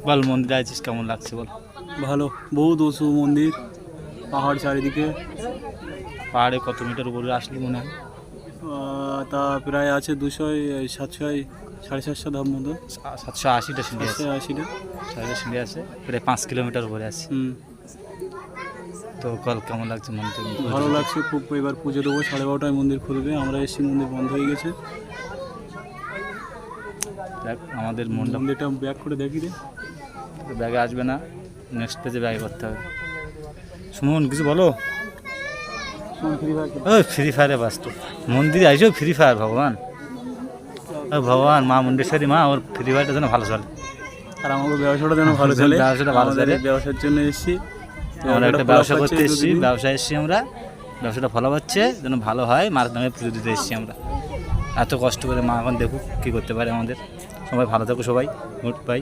বল মন্দিরে আছিস কেমন লাগছে বল। ভালো, বহুত উঁচু মন্দির, পাহাড় চারিদিকে। পাহাড়ে কত মিটার উপরে আসলি মনে হয়? তা প্রায় আছে 700 ধাপ মতো, 780টা সিঁড়ি আছে। 780টা। 600 সিঁড়ি আছে, প্রায় 5 কিলোমিটার উপরে আছে। তো কল কেমন লাগছে মন্দির? ভালো লাগছে খুব। এবার পুজো দেবো, 12:30টায় মন্দির খুলবে, আমরা এসছি মন্দির বন্ধ হয়ে গেছে। দেখ আমাদের মন্ডপ মন্দিরটা ব্যাক করে দেখি রে। ব্যাগে আসবে না, নেক্সট পেজে ব্যাগে করতে হবে। সুমন কিছু বলো। ওই ফ্রি ফায়ারে ব্যস্ত, মন্দিরে আইসো ফ্রি ফায়ার। ভগবান ও ভগবান, মা মুন্ডেশ্বরী মা, ওর ফ্রি ফায়ারটা যেন ভালো চলে, আর আমাদের ব্যবসাটা যেন ভালো চলে। ব্যবসাটা ভালো চলে। ব্যবসার জন্য এসেছি, আমরা একটা ব্যবসা করতে এসেছি, ব্যবসায় এসেছি আমরা, ব্যবসাটা ভালো হচ্ছে যেন ভালো হয়, মার নামে পুজো দিতে এসেছি আমরা। এত কষ্ট করে মা এখন দেখুক কী করতে পারে আমাদের। সবাই ভালো থাকো, সবাই গুড বাই।